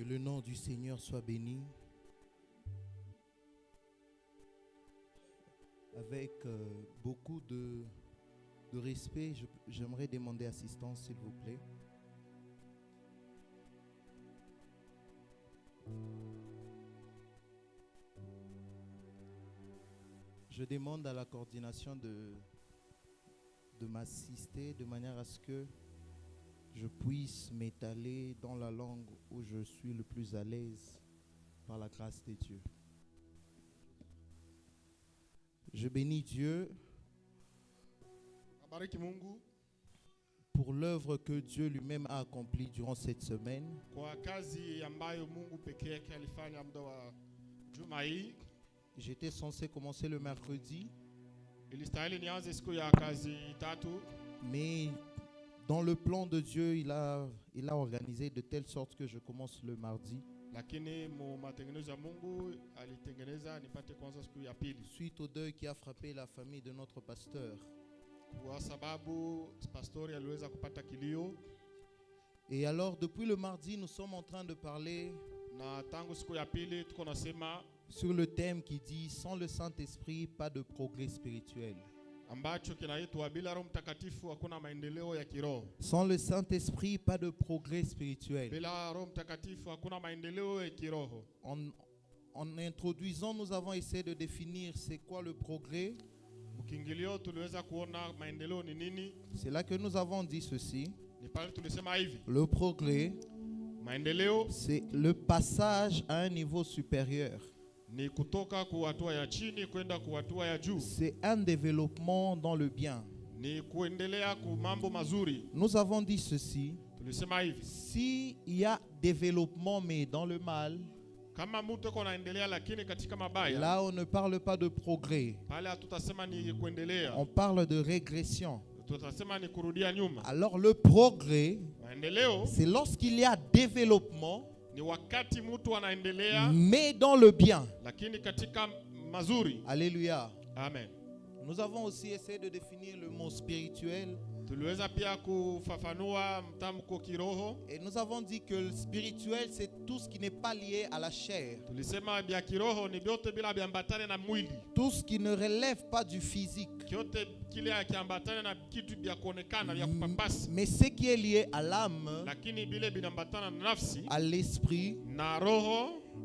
le nom du Seigneur soit béni. Avec beaucoup de respect, j'aimerais demander assistance, s'il vous plaît. Je demande à la coordination de m'assister de manière à ce que je puisse m'étaler dans la langue où je suis le plus à l'aise par la grâce de Dieu. Je bénis Dieu pour l'œuvre que Dieu lui-même a accomplie durant cette semaine. J'étais censé commencer le mercredi, mais dans le plan de Dieu, il a organisé de telle sorte que je commence le mardi. Suite au deuil qui a frappé la famille de notre pasteur. Et alors, depuis le mardi, nous sommes en train de parler sur le thème qui dit « Sans le Saint-Esprit, pas de progrès spirituel ». Sans le Saint-Esprit, pas de progrès spirituel. En introduisant, nous avons essayé de définir c'est quoi le progrès. C'est là que nous avons dit ceci. Le progrès, c'est le passage à un niveau supérieur. C'est un développement dans le bien. Nous avons dit ceci. S'il y a développement mais dans le mal, là on ne parle pas de progrès. On parle de régression. Alors le progrès, c'est lorsqu'il y a développement mais dans le bien. Alléluia. Amen. Nous avons aussi essayé de définir le mot spirituel. Et nous avons dit que le spirituel, c'est tout ce qui n'est pas lié à la chair. Tout ce qui ne relève pas du physique. Mais ce qui est lié à l'âme, à l'esprit,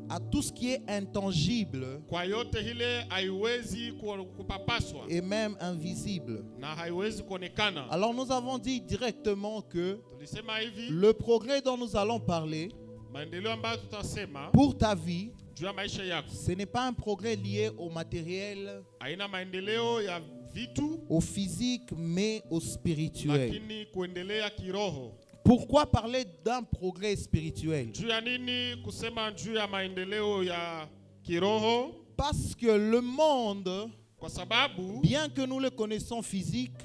à tout ce qui est intangible et même invisible. Alors nous avons dit directement que le progrès dont nous allons parler pour ta vie, ce n'est pas un progrès lié au matériel, au physique, mais au spirituel. Pourquoi parler d'un progrès spirituel? Parce que le monde, bien que nous le connaissons physique,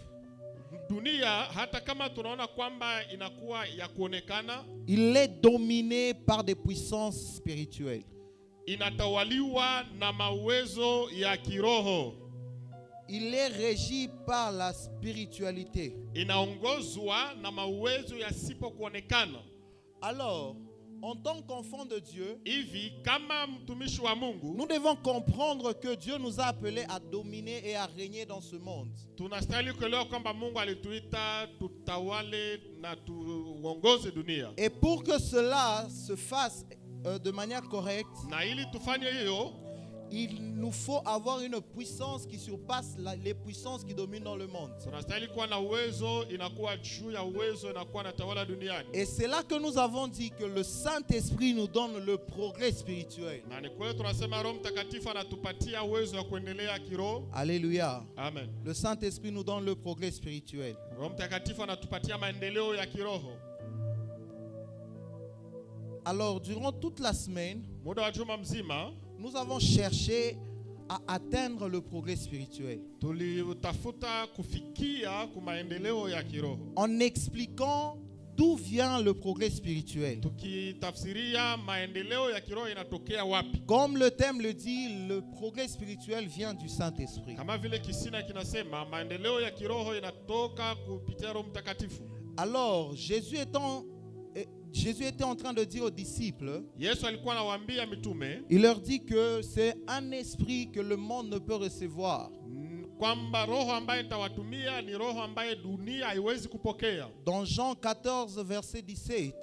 il est dominé par des puissances spirituelles. Il est régi par la spiritualité. Alors, en tant qu'enfant de Dieu, nous devons comprendre que Dieu nous a appelés à dominer et à régner dans ce monde. Et pour que cela se fasse de manière correcte, il nous faut avoir une puissance qui surpasse les puissances qui dominent dans le monde. Et c'est là que nous avons dit que le Saint-Esprit nous donne le progrès spirituel. Alléluia. Amen. Le Saint-Esprit nous donne le progrès spirituel. Alors, durant toute la semaine, nous avons cherché à atteindre le progrès spirituel en expliquant d'où vient le progrès spirituel. Comme le thème le dit, le progrès spirituel vient du Saint-Esprit. Alors, Jésus étant Jésus était en train de dire aux disciples, il leur dit que c'est un esprit que le monde ne peut recevoir. Dans Jean 14, verset 17,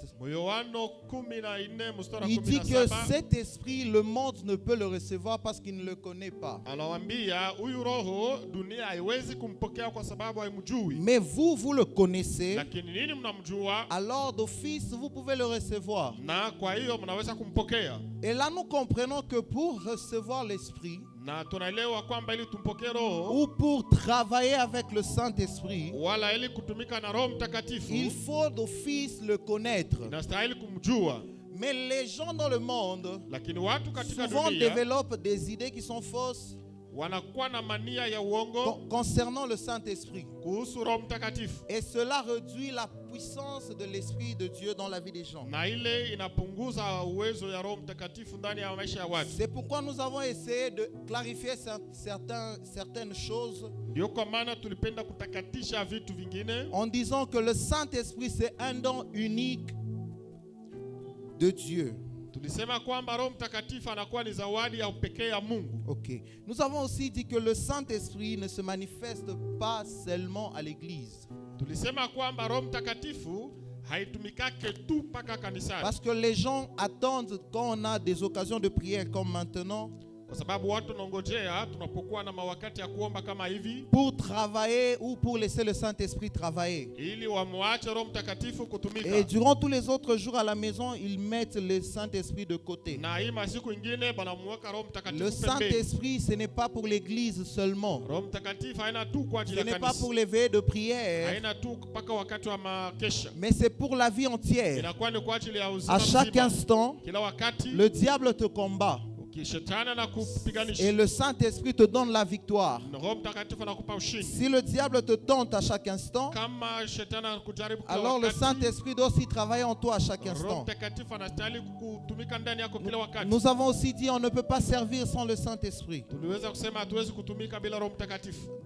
il dit que cet esprit, le monde ne peut le recevoir parce qu'il ne le connaît pas. Mais vous, vous le connaissez. Alors d'office, vous pouvez le recevoir. Et là, nous comprenons que pour recevoir l'esprit, ou pour travailler avec le Saint-Esprit, il faut d'office le connaître. Mais les gens dans le monde souvent développent des idées qui sont fausses concernant le Saint-Esprit. Et cela réduit la puissance de l'Esprit de Dieu dans la vie des gens. C'est pourquoi nous avons essayé de clarifier certaines choses en disant que le Saint-Esprit, c'est un don unique de Dieu. Ok. Nous avons aussi dit que le Saint-Esprit ne se manifeste pas seulement à l'église. Parce que les gens attendent quand on a des occasions de prière comme maintenant, pour travailler ou pour laisser le Saint-Esprit travailler. Et durant tous les autres jours à la maison, ils mettent le Saint-Esprit de côté. Le Saint-Esprit, ce n'est pas pour l'église seulement. Ce n'est pas pour les veillées de prière. Mais c'est pour la vie entière. À chaque instant, le diable te combat. Et le Saint-Esprit te donne la victoire. Si le diable te tente à chaque instant, alors le Saint-Esprit doit aussi travailler en toi à chaque instant. Nous avons aussi dit on ne peut pas servir sans le Saint-Esprit.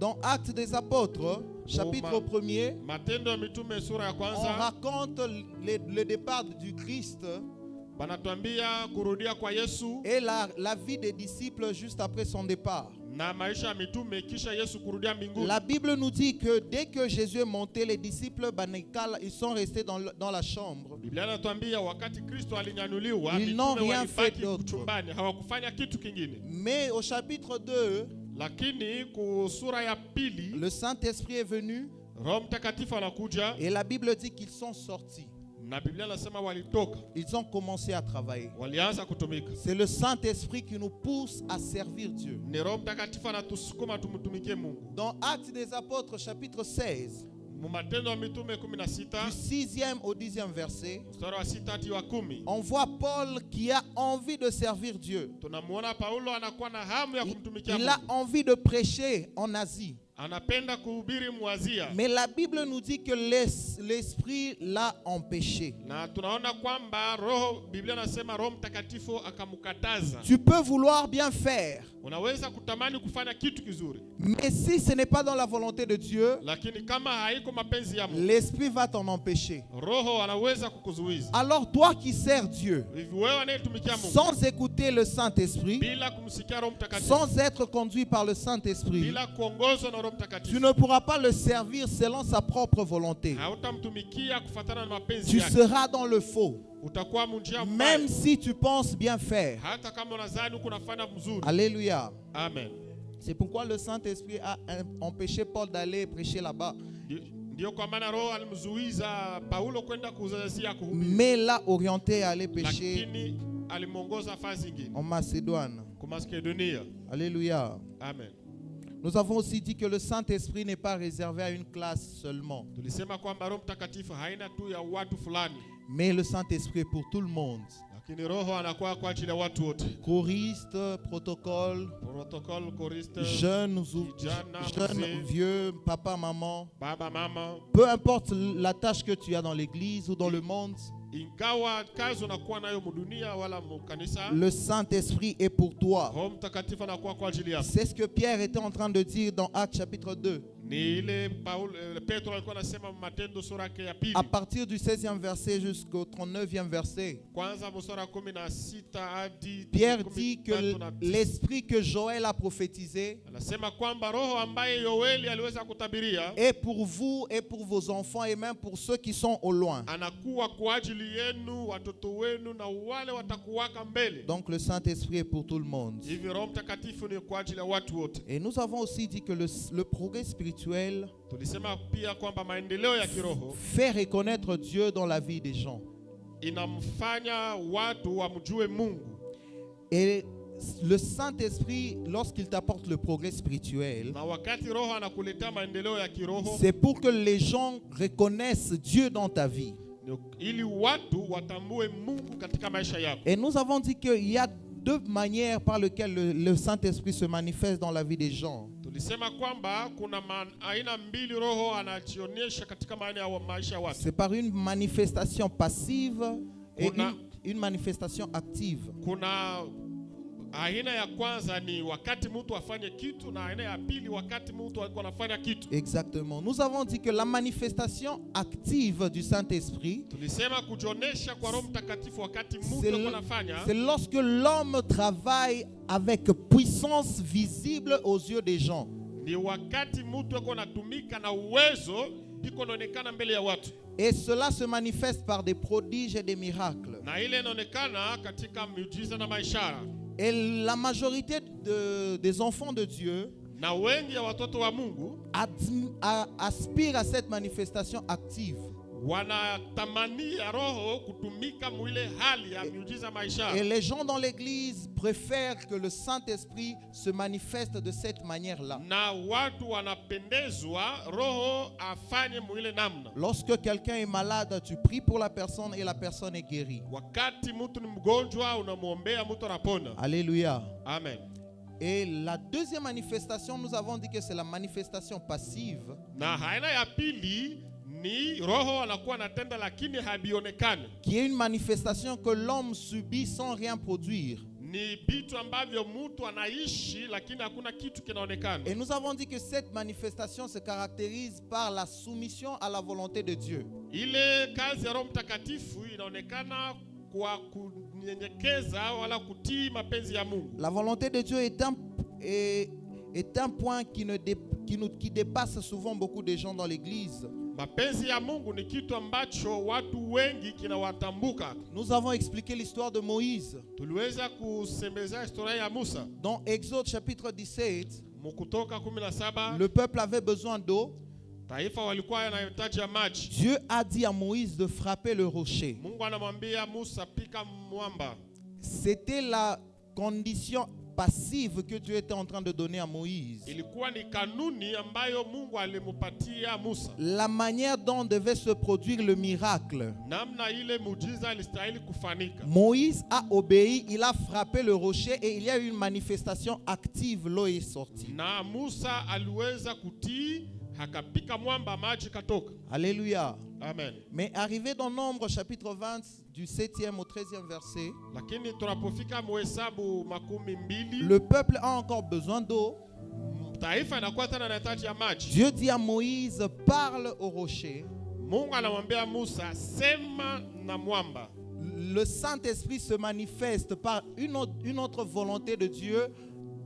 Dans Actes des Apôtres, chapitre 1er, on raconte le départ du Christ et la vie des disciples juste après son départ. La Bible nous dit que dès que Jésus est monté, les disciples, ils sont restés dans la chambre. Ils n'ont rien fait d'autre. Mais au chapitre 2, le Saint-Esprit est venu et la Bible dit qu'ils sont sortis. Ils ont commencé à travailler. C'est le Saint-Esprit qui nous pousse à servir Dieu. Dans Actes des Apôtres, chapitre 16, du 6e au 10e verset, on voit Paul qui a envie de servir Dieu. Il a envie de prêcher en Asie. Mais la Bible nous dit que l'Esprit l'a empêché. Tu peux vouloir bien faire, mais si ce n'est pas dans la volonté de Dieu, l'Esprit va t'en empêcher. Alors toi qui sers Dieu sans écouter le Saint-Esprit, sans être conduit par le Saint-Esprit, tu ne pourras pas le servir selon sa propre volonté. Tu seras dans le faux, même si tu penses bien faire. Alléluia. Amen. C'est pourquoi le Saint-Esprit a empêché Paul d'aller prêcher là-bas. Mais l'a orienté à aller prêcher en Macédoine. Alléluia. Amen. Nous avons aussi dit que le Saint-Esprit n'est pas réservé à une classe seulement. Mais le Saint-Esprit est pour tout le monde. Choristes, protocole, jeunes ou vieux, papa, maman. Peu importe la tâche que tu as dans l'église ou dans le monde, le Saint-Esprit est pour toi. C'est ce que Pierre était en train de dire dans Actes chapitre 2. À partir du 16e verset jusqu'au 39e verset, Pierre dit que l'esprit que Joël a prophétisé est pour vous et pour vos enfants et même pour ceux qui sont au loin. Donc le Saint-Esprit est pour tout le monde. Et nous avons aussi dit que le progrès spirituel fait reconnaître Dieu dans la vie des gens. Et le Saint-Esprit, lorsqu'il t'apporte le progrès spirituel, c'est pour que les gens reconnaissent Dieu dans ta vie. Et nous avons dit qu'il y a deux manières par lesquelles le Saint-Esprit se manifeste dans la vie des gens. C'est par une manifestation passive et une manifestation active. Aina ya kwanza ni wakati mtu afanye kitu na aina ya pili wakati mtu alikuwa anafanya kitu. Exactement. Nous avons dit que la manifestation active du Saint-Esprit, tulisema kujonesha kwa Roho Mtakatifu wakati mtu alikuwa anafanya, c'est lorsque l'homme travaille avec puissance visible aux yeux des gens. Ni wakati mtu alikuwa anatumika na uwezo iko inaonekana mbele ya watu. Et cela se manifeste par des prodiges et des miracles. Na ile inaonekana katika miujiza na maishara. Et la majorité des enfants de Dieu aspirent à cette manifestation active. Et les gens dans l'église préfèrent que le Saint-Esprit se manifeste de cette manière-là. Lorsque quelqu'un est malade, tu pries pour la personne et la personne est guérie. Alléluia. Amen. Et la deuxième manifestation, nous avons dit que c'est la manifestation passive. Qui est une manifestation que l'homme subit sans rien produire. Et nous avons dit que cette manifestation se caractérise par la soumission à la volonté de Dieu. La volonté de Dieu est un point qui dépasse souvent beaucoup de gens dans l'église. Nous avons expliqué l'histoire de Moïse. Dans Exode chapitre 17, le peuple avait besoin d'eau. Dieu a dit à Moïse de frapper le rocher. C'était la condition passive que Dieu était en train de donner à Moïse. La manière dont devait se produire le miracle. Moïse a obéi, il a frappé le rocher et il y a eu une manifestation active, l'eau est sortie. Alléluia. Amen. Mais arrivé dans Nombre chapitre 20 du 7e au 13e verset, le peuple a encore besoin d'eau. Dieu dit à Moïse, parle au rocher. Le Saint-Esprit se manifeste par une autre volonté de Dieu,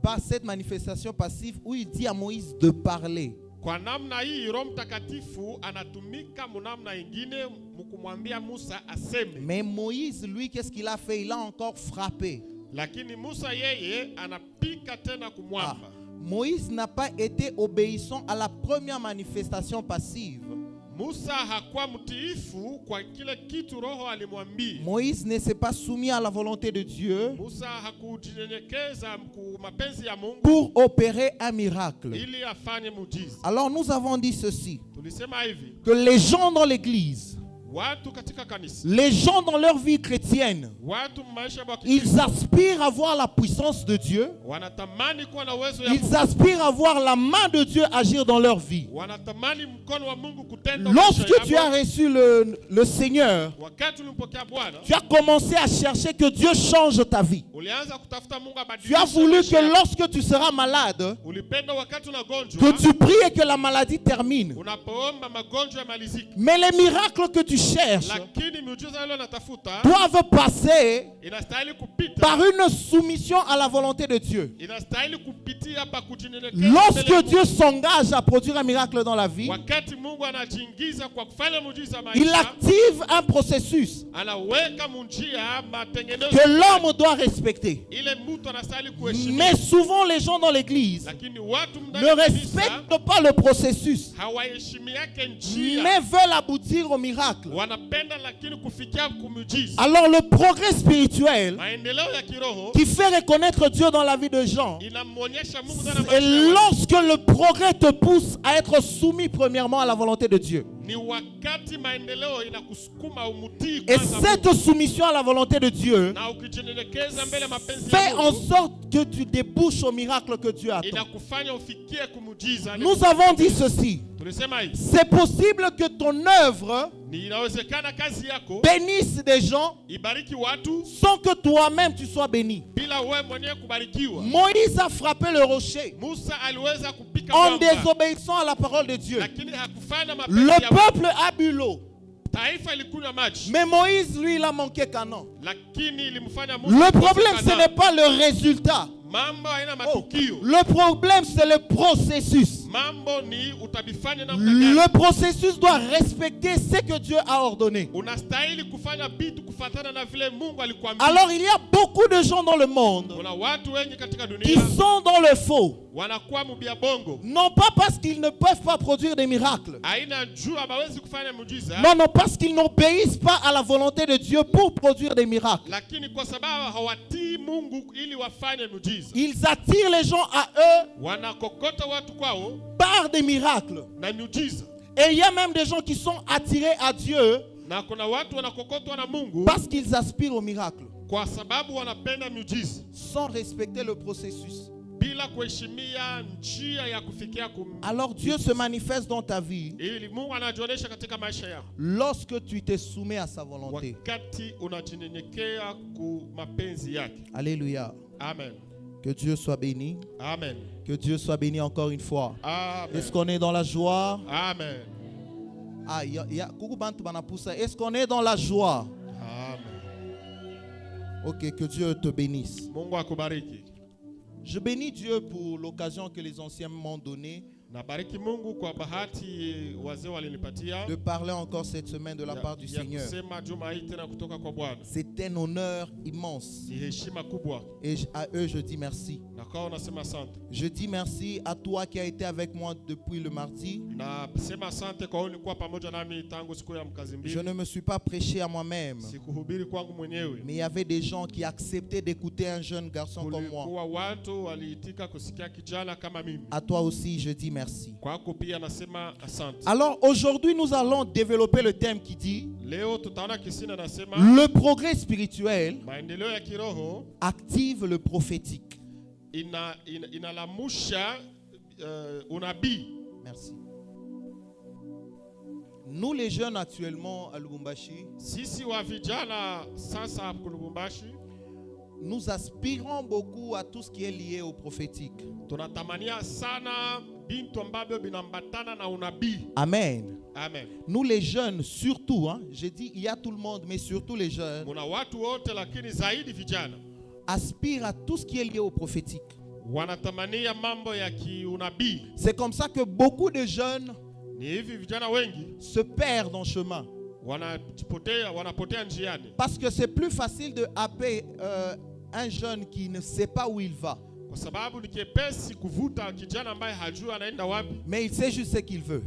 par cette manifestation passive où il dit à Moïse de parler. Kwa namna hii Roho Mtakatifu anatumika munamna ingine mkumwambia Musa aseme. Mais Moïse lui qu'est-ce qu'il a fait? Il a encore frappé. Lakini Musa yeye anapika tena kumwamba. Moïse n'a pas été obéissant à la première manifestation passive. Musa hakuwa mtiifu kwa kile kitu Roho alimwambia. Moïse ne s'est pas soumis à la volonté de Dieu. Musa hakujinyenyekeza mapenzi ya Mungu pour opérer un miracle. Ili afanye muujiza. Alors nous avons dit ceci. Tulisema hivi. Que les gens dans l'église Les gens dans leur vie chrétienne, ils aspirent à voir la puissance de Dieu. Ils aspirent à voir la main de Dieu agir dans leur vie. Lorsque tu as reçu le Seigneur, tu as commencé à chercher que Dieu change ta vie. Tu as voulu que lorsque tu seras malade, que tu pries et que la maladie termine. Mais les miracles que tu cherches doivent passer par une soumission à la volonté de Dieu. Lorsque Dieu s'engage à produire un miracle dans la vie, il active un processus que l'homme doit respecter. Mais souvent les gens dans l'église ne respectent pas le processus, mais veulent aboutir au miracle. Alors le progrès spirituel qui fait reconnaître Dieu dans la vie de gens, et lorsque le progrès te pousse à être soumis premièrement à la volonté de Dieu. Et cette soumission à la volonté de Dieu fait en sorte que tu débouches au miracle que Dieu attend. Nous avons dit ceci. C'est possible que ton œuvre bénisse des gens sans que toi-même tu sois béni. Moïse a frappé le rocher en désobéissant à la parole de Dieu. Le peuple a bu l'eau. Mais Moïse, lui, il a manqué canon. Le problème, ce n'est pas le résultat. Le problème, c'est le processus. Le processus doit respecter ce que Dieu a ordonné. Alors, il y a beaucoup de gens dans le monde qui sont dans le faux. Non pas parce qu'ils ne peuvent pas produire des miracles. Non, parce qu'ils n'obéissent pas à la volonté de Dieu pour produire des miracles. Ils attirent les gens à eux par des miracles. Et il y a même des gens qui sont attirés à Dieu parce qu'ils aspirent au miracle sans respecter le processus. Alors Dieu se manifeste dans ta vie lorsque tu te soumets à sa volonté. Alléluia. Amen. Que Dieu soit béni. Amen. Que Dieu soit béni encore une fois. Amen. Est-ce qu'on est dans la joie? Amen. Est-ce qu'on est dans la joie? Amen. Ok, que Dieu te bénisse. Je bénis Dieu pour l'occasion que les anciens m'ont donnée de parler encore cette semaine de la part du Seigneur. C'est un honneur immense. Et à eux, je dis merci. Je dis merci à toi qui as été avec moi depuis le mardi. Je ne me suis pas prêché à moi-même, mais il y avait des gens qui acceptaient d'écouter un jeune garçon comme moi. À toi aussi, je dis merci. Alors aujourd'hui, nous allons développer le thème qui dit le progrès spirituel active le prophétique. Merci. Nous les jeunes actuellement à Lubumbashi, nous aspirons beaucoup à tout ce qui est lié au prophétique. Amen. Amen. Nous les jeunes, surtout, j'ai dit il y a tout le monde, mais surtout les jeunes, aspirent à tout ce qui est lié au prophétique. C'est comme ça que beaucoup de jeunes se perdent en chemin. Parce que c'est plus facile de happer un jeune qui ne sait pas où il va. Mais il sait juste ce qu'il veut.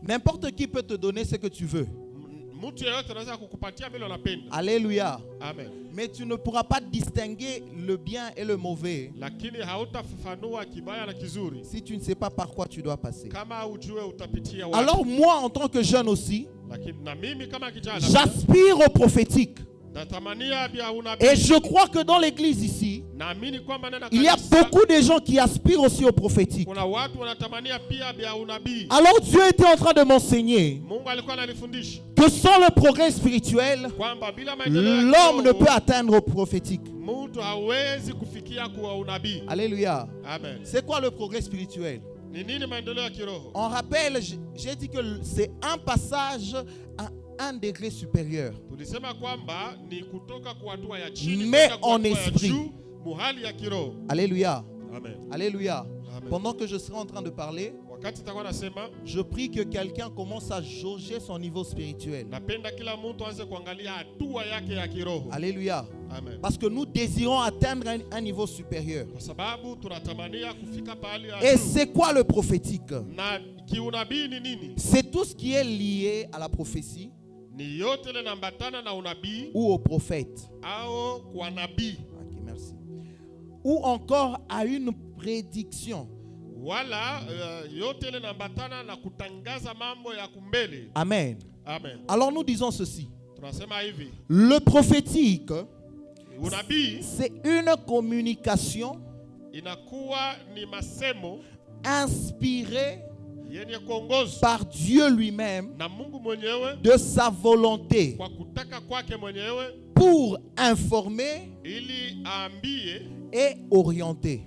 N'importe qui peut te donner ce que tu veux. Alléluia. Amen. Mais tu ne pourras pas distinguer le bien et le mauvais si tu ne sais pas par quoi tu dois passer. Alors moi, en tant que jeune aussi, j'aspire au prophétique. Et je crois que dans l'église ici, il y a beaucoup de gens qui aspirent aussi au prophétique. Alors Dieu était en train de m'enseigner que sans le progrès spirituel, l'homme ne peut atteindre au prophétique. Alléluia. C'est quoi le progrès spirituel? On rappelle, j'ai dit que c'est un passage à un degré supérieur, mais en esprit. Alléluia. Amen. Alléluia. Amen. Pendant que je serai en train de parler, je prie que quelqu'un commence à jauger son niveau spirituel. Alléluia. Amen. Parce que nous désirons atteindre un niveau supérieur. Et c'est quoi le prophétique? C'est tout ce qui est lié à la prophétie ou au prophète. Okay, merci. Ou encore à une prédiction. Amen. Amen. Alors nous disons ceci. Le prophétique, c'est une communication inspirée par Dieu lui-même de sa volonté pour informer et orienter.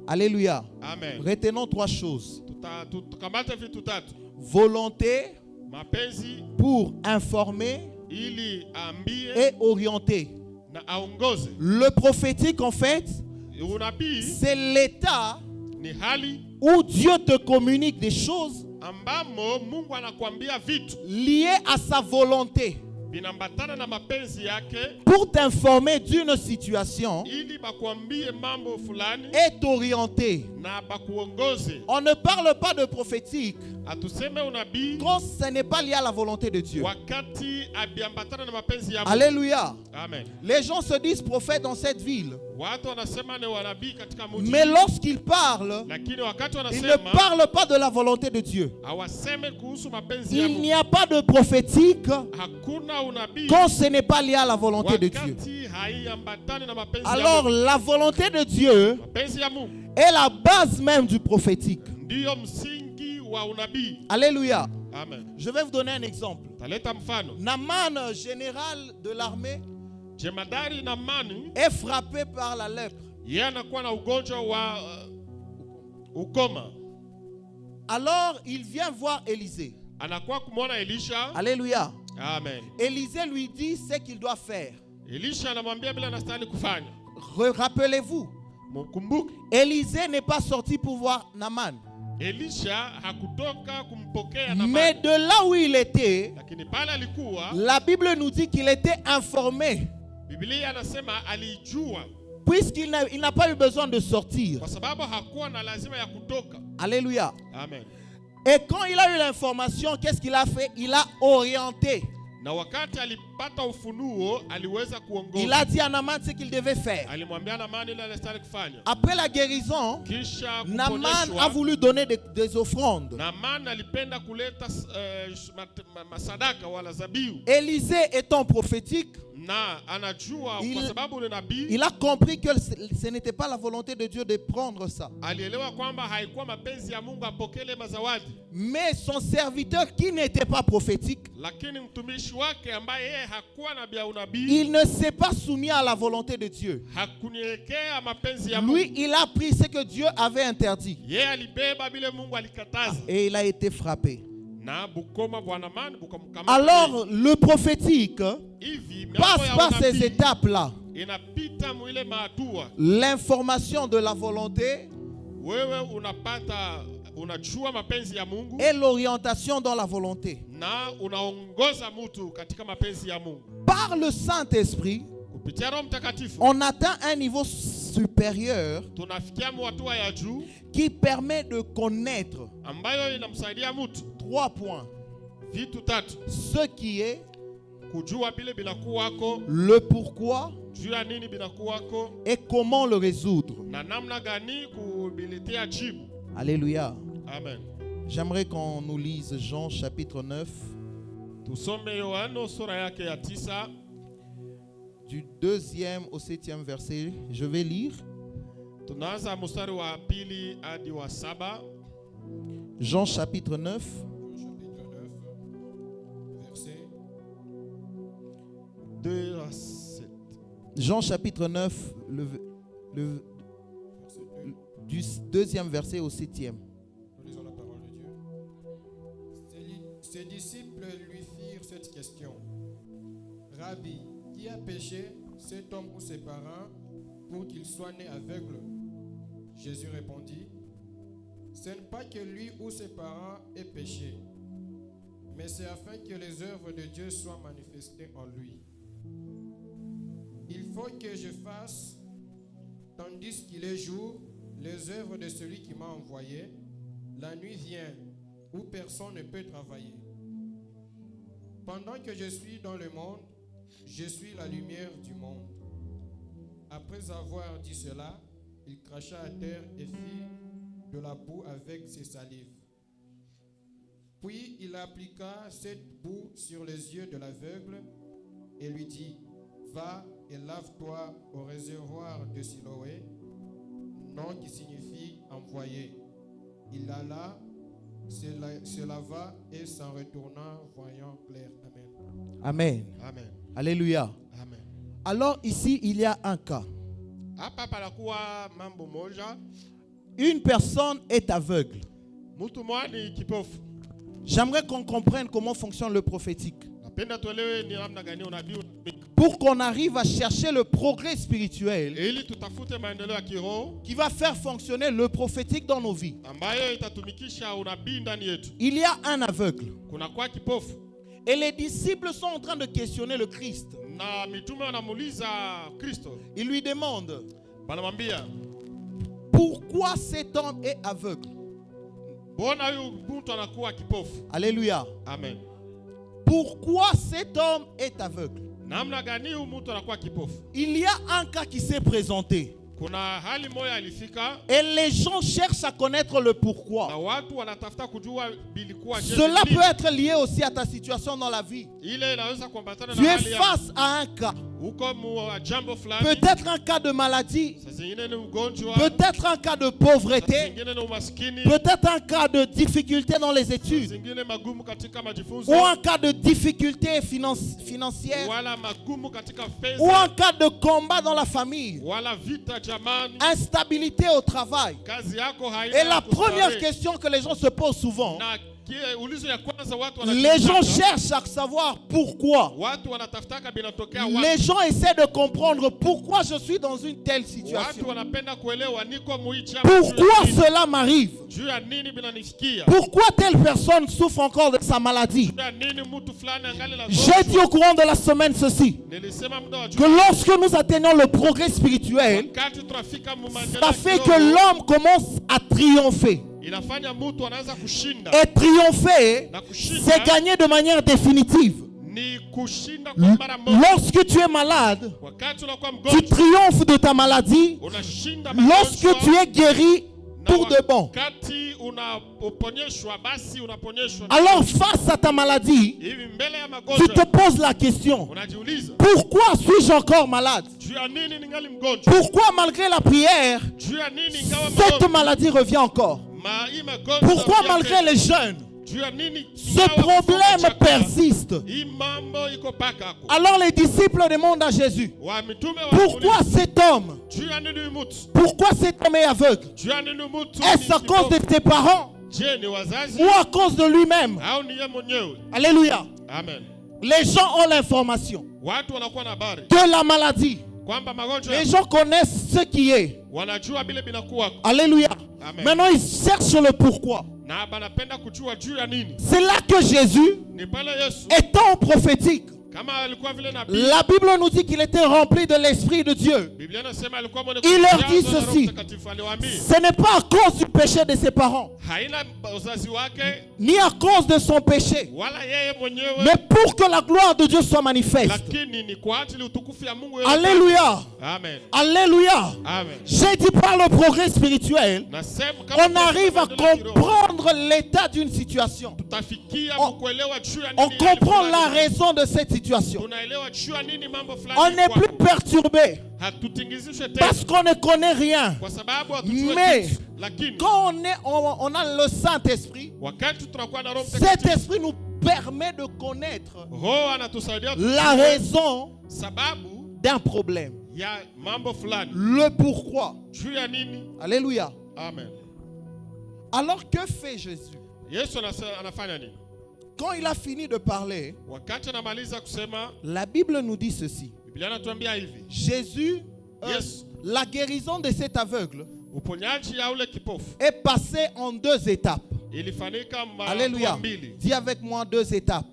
Alléluia. Amen. Retenons trois choses. Volonté pour informer et orienter. Le prophétique, en fait, c'est l'état où Dieu te communique des choses liées à sa volonté pour t'informer d'une situation et t'orienter. On ne parle pas de prophétique quand ce n'est pas lié à la volonté de Dieu. Alléluia. Amen. Les gens se disent prophètes dans cette ville, mais lorsqu'ils parlent, ils ne parlent pas de la volonté de Dieu. Il n'y a pas de prophétique quand ce n'est pas lié à la volonté de Dieu. Alors la volonté de Dieu est la base même du prophétique. Alléluia. Amen. Je vais vous donner un exemple. Naaman, général de l'armée, est frappé par la lèpre. Alors il vient voir Élisée. Alléluia. Amen. Élisée lui dit ce qu'il doit faire. Rappelez-vous, Élisée n'est pas sorti pour voir Naaman. Mais de là où il était, la Bible nous dit qu'il était informé, puisqu'il n'a pas eu besoin de sortir. Alléluia. Amen. Et quand il a eu l'information, qu'est-ce qu'il a fait? Il a orienté. Il a dit à Naaman ce qu'il devait faire. Après la guérison, Naaman a voulu donner des offrandes. Élisée étant prophétique, il a compris que ce n'était pas la volonté de Dieu de prendre ça. Mais son serviteur qui n'était pas prophétique, il ne s'est pas soumis à la volonté de Dieu. Lui, il a pris ce que Dieu avait interdit. Et il a été frappé. Alors, le prophétique passe par ces étapes-là. L'information de la volonté et l'orientation dans la volonté. Par le Saint-Esprit, on atteint un niveau supérieur qui permet de connaître 3 points. Vitu tatu. Ce qui est, kujua bile binakuwako, le pourquoi, jua nini binakuwako, et comment le résoudre. Na namna gani kubiletea jibu. Alléluia. Amen. J'aimerais qu'on nous lise Jean chapitre 9. Tusome Yohana sura yake ya 9. Du 2e au 7e verset, je vais lire. Tunaanza mstari wa 2 hadi wa 7. Jean chapitre 9. Verset 2 à 7. Jean chapitre 9, du 2e verset au 7e. Nous lisons la parole de Dieu. Ses disciples lui firent cette question. Rabbi, qui a péché, cet homme ou ses parents, pour qu'il soit né aveugle? Jésus répondit, ce n'est pas que lui ou ses parents aient péché, mais c'est afin que les œuvres de Dieu soient manifestées en lui. Il faut que je fasse, tandis qu'il est jour, les œuvres de celui qui m'a envoyé. La nuit vient, où personne ne peut travailler. Pendant que je suis dans le monde, je suis la lumière du monde. Après avoir dit cela, il cracha à terre et fit de la boue avec ses salives. Puis il appliqua cette boue sur les yeux de l'aveugle et lui dit, va et lave-toi au réservoir de Siloé, nom qui signifie envoyé. Il alla, se lava et s'en retourna, voyant clair. Amen. Amen. Amen. Alléluia. Amen. Alors ici, il y a un cas. Une personne est aveugle. J'aimerais qu'on comprenne comment fonctionne le prophétique. Pour qu'on arrive à chercher le progrès spirituel qui va faire fonctionner le prophétique dans nos vies. Il y a un aveugle. Et les disciples sont en train de questionner le Christ. Ils lui demandent pourquoi cet homme est aveugle. Alléluia. Amen. Pourquoi cet homme est aveugle? Il y a un cas qui s'est présenté. Et les gens cherchent à connaître le pourquoi. Cela peut être lié aussi à ta situation dans la vie. Tu es face à un cas. Peut-être un cas de maladie. Peut-être un cas de pauvreté. Peut-être un cas de difficulté dans les études. Ou un cas de difficulté financière. Ou un cas de combat dans la famille. Instabilité au travail. Et la première question que les gens se posent souvent, les gens cherchent à savoir pourquoi. Les gens essaient de comprendre pourquoi je suis dans une telle situation. Pourquoi cela m'arrive? Pourquoi telle personne souffre encore de sa maladie? J'ai dit au courant de la semaine ceci, que lorsque nous atteignons le progrès spirituel, ça fait que l'homme commence à triompher. Et triompher, c'est gagner de manière définitive. Lorsque tu es malade, tu triomphes de ta maladie. Lorsque tu es guéri pour de bon. Alors face à ta maladie, tu te poses la question, pourquoi suis-je encore malade? Pourquoi malgré la prière, cette maladie revient encore? Pourquoi malgré les jeûnes, ce problème persiste? Alors les disciples demandent à Jésus, pourquoi cet homme? Pourquoi cet homme est aveugle? Est-ce à cause de tes parents? Ou à cause de lui-même? Alléluia. Amen. Les gens ont l'information de la maladie. Les gens connaissent ce qui est. Alléluia. Amen. Maintenant ils cherchent le pourquoi. C'est là que Jésus, étant prophétique, La Bible nous dit qu'il était rempli de l'Esprit de Dieu. Il leur dit ceci: ce n'est pas à cause du péché de ses parents, ni à cause de son péché, mais pour que la gloire de Dieu soit manifeste. Alléluia. Amen. Alléluia. Amen. J'ai dit par le progrès spirituel, on arrive à comprendre l'état d'une situation. On comprend la raison de cette situation. On n'est plus perturbé parce qu'on ne connaît rien. Mais quand on a le Saint-Esprit, cet esprit nous permet de connaître la raison d'un problème. Le pourquoi. Alléluia. Amen. Alors que fait Jésus? Quand il a fini de parler, la Bible nous dit ceci. Jésus, la guérison de cet aveugle est passée en 2 étapes. Alléluia. Dis avec moi 2 étapes.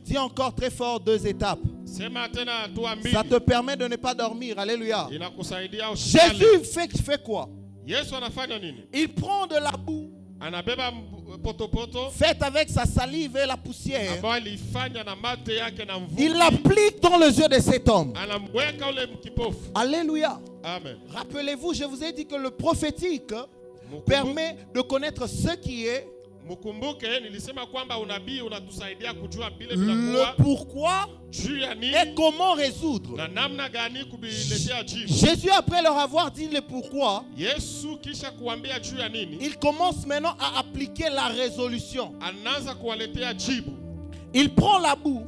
Dis encore très fort 2 étapes. Ça te permet de ne pas dormir. Alléluia. Jésus fait quoi? Il prend de la boue faite avec sa salive et la poussière. Il l'applique dans les yeux de cet homme. Alléluia. Amen. Rappelez-vous, je vous ai dit que le prophétique permet de connaître ce qui est, le pourquoi et comment résoudre. Jésus, après leur avoir dit le pourquoi, il commence maintenant à appliquer la résolution. Il prend la boue,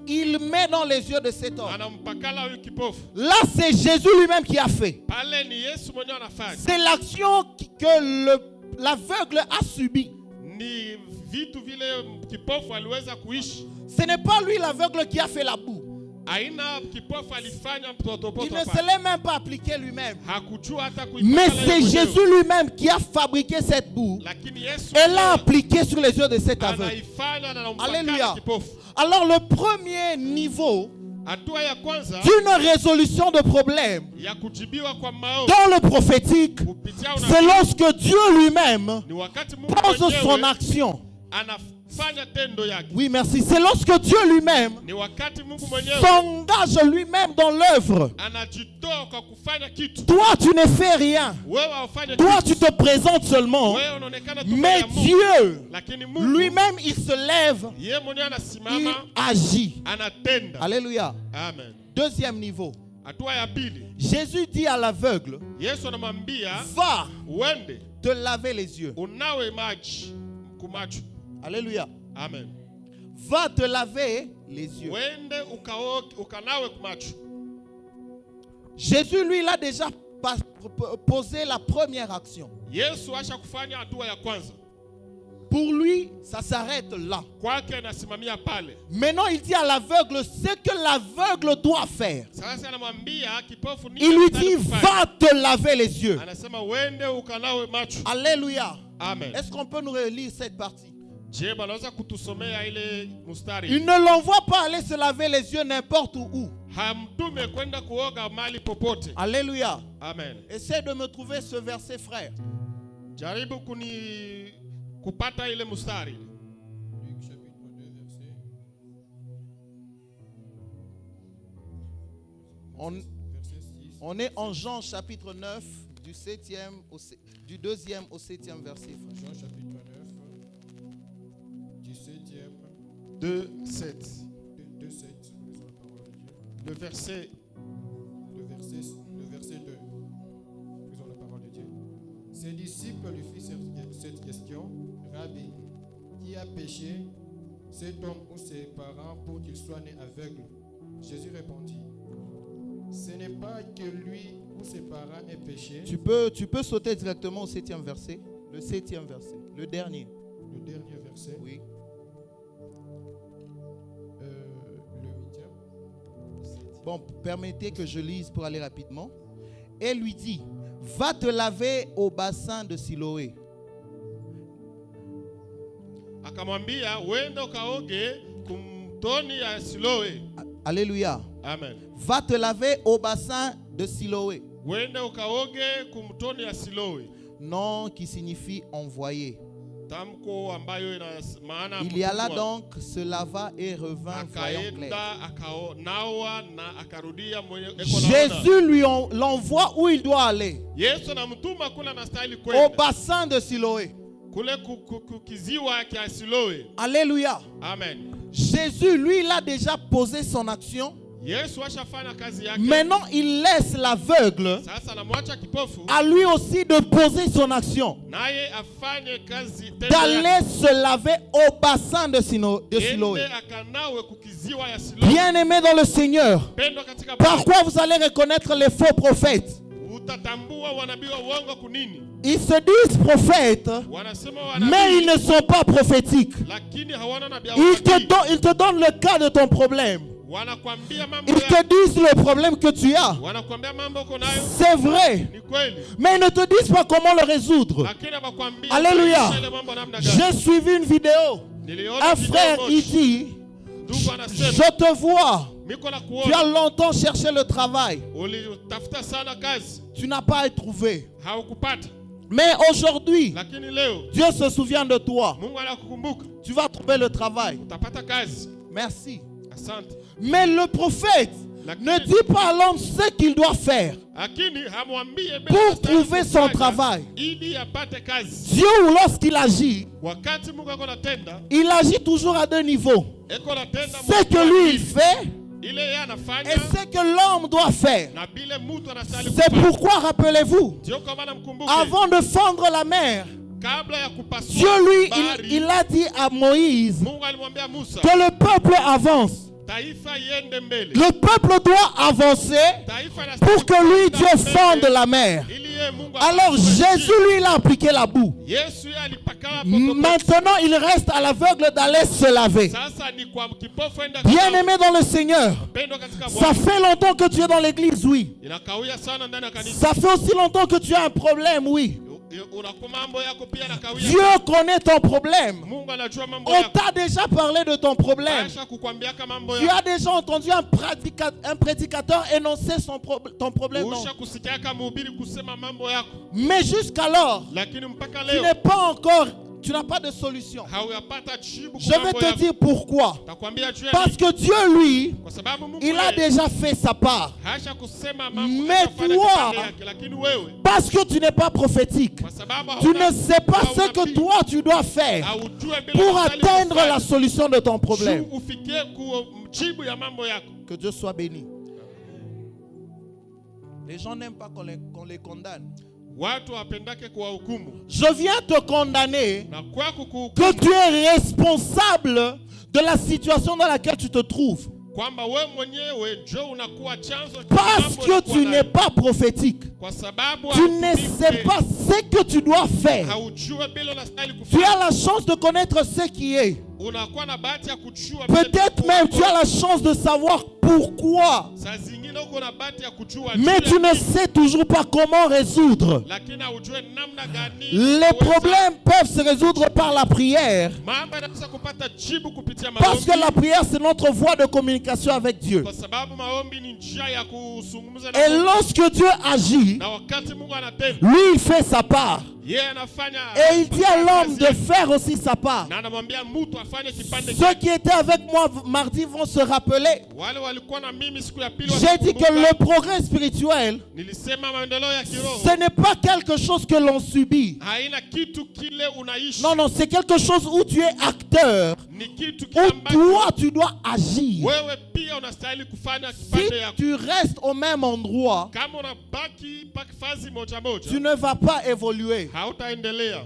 il met dans les yeux de cet homme. Là, c'est Jésus lui-même qui a fait. C'est l'action que l'aveugle a subie. Ce n'est pas lui l'aveugle qui a fait la boue. Il ne se l'est même pas appliqué lui-même. Mais c'est Jésus lui-même qui a fabriqué cette boue et l'a appliquée sur les yeux de cet aveugle. Alléluia. Alors le premier niveau d'une résolution de problème dans le prophétique, c'est lorsque Dieu lui-même pose son action. Oui, merci. C'est lorsque Dieu lui-même s'engage lui-même dans l'œuvre. Toi, tu ne fais rien. Toi, tu te présentes seulement. Mais Dieu lui-même, il se lève. Il agit. Alléluia. Amen. Deuxième niveau. Jésus dit à l'aveugle: va te laver les yeux. Alléluia. Amen. Va te laver les yeux. Jésus, lui, il a déjà posé la première action. Pour lui, ça s'arrête là. Maintenant, il dit à l'aveugle ce que l'aveugle doit faire. Il lui dit: va te laver les yeux. Alléluia. Amen. Est-ce qu'on peut nous relire cette partie? Il ne l'envoie pas aller se laver les yeux n'importe où. Alléluia. Amen. Essaie de me trouver ce verset, frère. On est en Jean chapitre 9 du 2e au 7e verset. Jean chapitre 9 du 7e 2:7. Le verset 2. Lisons la parole de Dieu. Ses disciples lui firent cette question: Rabbi, qui a péché, cet homme ou ses parents, pour qu'il soit né aveugle? Jésus répondit: ce n'est pas que lui ou ses parents aient péché. Tu peux sauter directement au 7e verset. Le 7e verset. Le dernier. Le dernier verset. Oui. Le 8e. Bon, permettez que je lise pour aller rapidement. Et lui dit: va te laver au bassin de Siloé. Alléluia. Amen. Va te laver au bassin de Siloé. Nom qui signifie envoyé. Il y alla donc, se lava et revint voyant clair. Jésus lui l'envoie où il doit aller. Au bassin de Siloé. Alléluia. Amen. Jésus, lui, il a déjà posé son action. Maintenant, il laisse l'aveugle à lui aussi de poser son action, d'aller se laver au bassin de Siloé. Bien-aimé dans le Seigneur, par quoi vous allez reconnaître les faux prophètes? Ils se disent prophètes, mais ils ne sont pas prophétiques. Ils te donnent le cas de ton problème. Ils te disent le problème que tu as. C'est vrai. Mais ils ne te disent pas comment le résoudre. Alléluia. J'ai suivi une vidéo. Un frère, il dit, je te vois. Tu as longtemps cherché le travail. Tu n'as pas à le trouver. Mais aujourd'hui, Dieu se souvient de toi. Tu vas trouver le travail. Merci. Mais le prophète ne dit pas à l'homme ce qu'il doit faire pour trouver son travail. Dieu, lorsqu'il agit, il agit toujours à deux niveaux. Ce que lui il fait et ce que l'homme doit faire. C'est pourquoi, rappelez-vous, avant de fendre la mer, Dieu lui, il a dit à Moïse que le peuple avance. Le peuple doit avancer pour que lui, Dieu, fende la mer. Alors Jésus, lui, il a appliqué la boue. Maintenant, il reste à l'aveugle d'aller se laver. Bien-aimé dans le Seigneur, ça fait longtemps que tu es dans l'église, oui. Ça fait aussi longtemps que tu as un problème, oui. Dieu connaît ton problème. On t'a déjà parlé de ton problème. Tu as déjà entendu un prédicateur énoncer ton problème. Mais jusqu'alors, tu n'es pas encore... Tu n'as pas de solution. Je vais te dire pourquoi. Parce que Dieu, lui, il a déjà fait sa part. Mais toi, parce que tu n'es pas prophétique, tu ne sais pas ce que toi tu dois faire pour atteindre la solution de ton problème. Que Dieu soit béni. Les gens n'aiment pas qu'on les condamne. Je viens te condamner que tu es responsable de la situation dans laquelle tu te trouves. Parce que tu n'es pas prophétique. Tu ne sais pas ce que tu dois faire. Tu as la chance de connaître ce qui est. Peut-être même tu as la chance de savoir pourquoi. Mais tu ne sais toujours pas comment résoudre. Les problèmes peuvent se résoudre par la prière. Parce que la prière, c'est notre voie de communication avec Dieu. Et lorsque Dieu agit, lui, il fait sa part. Et il dit à l'homme de faire aussi sa part. Ceux qui étaient avec moi mardi vont se rappeler. J'ai dit que le progrès spirituel, ce n'est pas quelque chose que l'on subit. Non, non, c'est quelque chose où tu es acteur. Où toi, tu dois agir. Si tu restes au même endroit, tu ne vas pas évoluer.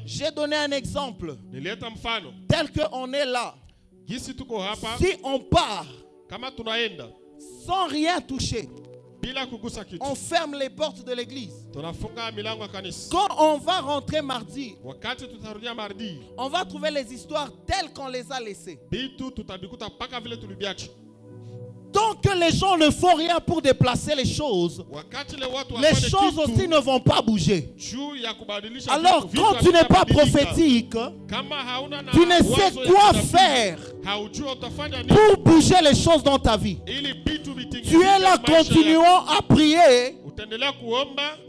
J'ai donné un exemple. Tel qu'on est là. Si on part sans rien toucher, on ferme les portes de l'église. Quand on va rentrer mardi, on va trouver les histoires telles qu'on les a laissées. tant que les gens ne font rien pour déplacer les choses aussi ne vont pas bouger. Alors, quand tu n'es pas prophétique, tu ne sais quoi faire pour bouger les choses dans ta vie. Tu es là continuant à prier.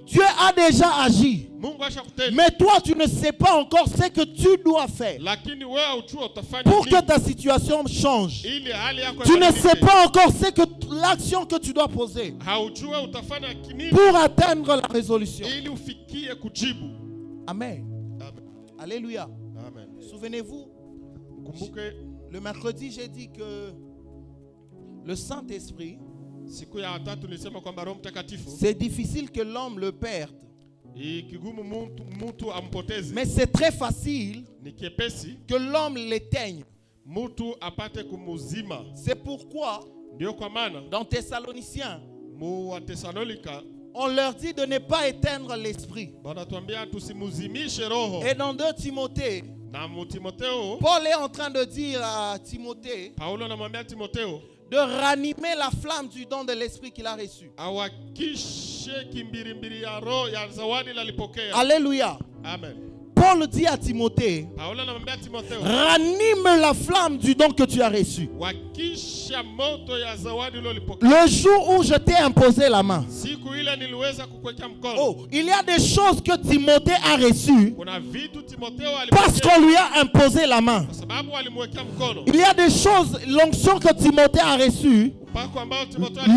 Dieu a déjà agi. Mais toi, tu ne sais pas encore ce que tu dois faire pour que ta situation change. Tu ne sais pas encore l'action que tu dois poser pour atteindre la résolution. Amen. Alléluia. Souvenez-vous, le mercredi, j'ai dit que le Saint-Esprit, c'est difficile que l'homme le perde. Mais c'est très facile que l'homme l'éteigne. C'est pourquoi dans Thessaloniciens, on leur dit de ne pas éteindre l'esprit. Et dans 2 Timothée, Paul est en train de dire à Timothée de ranimer la flamme du don de l'esprit qu'il a reçu. Alléluia. Amen. Paul dit à Timothée, ranime la flamme du don que tu as reçu. Le jour où je t'ai imposé la main. Oh, il y a des choses que Timothée a reçues parce qu'on lui a imposé la main. Il y a des choses, l'onction que Timothée a reçue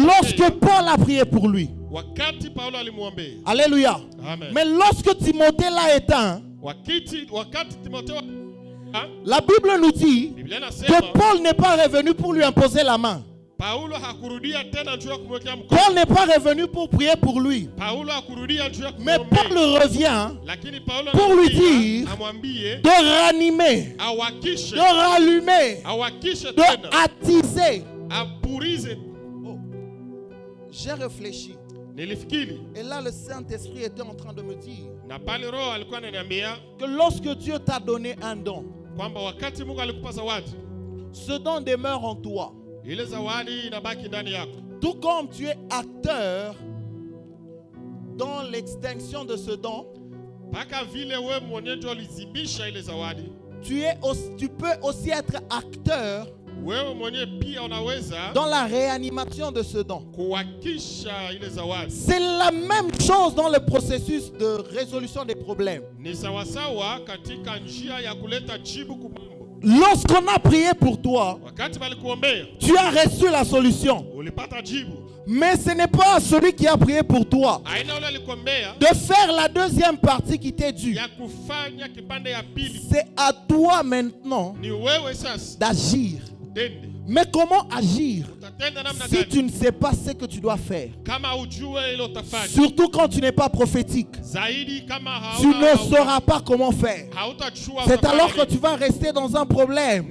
lorsque Paul a prié pour lui. Alléluia. Amen. Mais lorsque Timothée l'a éteint, la Bible nous dit que Paul n'est pas revenu pour lui imposer la main. Paul n'est pas revenu pour prier pour lui. Mais Paul revient pour lui dire de ranimer, de rallumer, de attiser. Oh. J'ai réfléchi. Et là, le Saint-Esprit était en train de me dire que lorsque Dieu t'a donné un don, ce don demeure en toi. Tout comme tu es acteur dans l'extinction de ce don, tu peux aussi être acteur dans la réanimation de ce don. C'est la même chose dans le processus de résolution des problèmes. Lorsqu'on a prié pour toi, tu as reçu la solution. Mais ce n'est pas à celui qui a prié pour toi de faire la deuxième partie qui t'est due. C'est à toi maintenant d'agir. Mais comment agir si tu ne sais pas ce que tu dois faire? Surtout quand tu n'es pas prophétique. Tu ne sauras pas comment faire. C'est alors que tu vas rester dans un problème.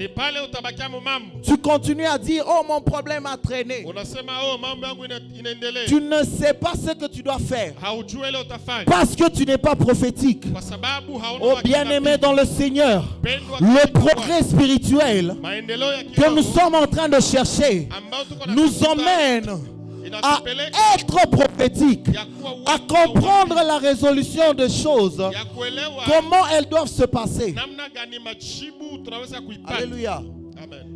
Tu continues à dire, oh, mon problème a traîné. Tu ne sais pas ce que tu dois faire parce que tu n'es pas prophétique. Oh, bien-aimé dans le Seigneur, le progrès spirituel que nous sommes en train de chercher nous emmène à être prophétique, à comprendre la résolution des choses, comment elles doivent se passer. Alléluia. Amen.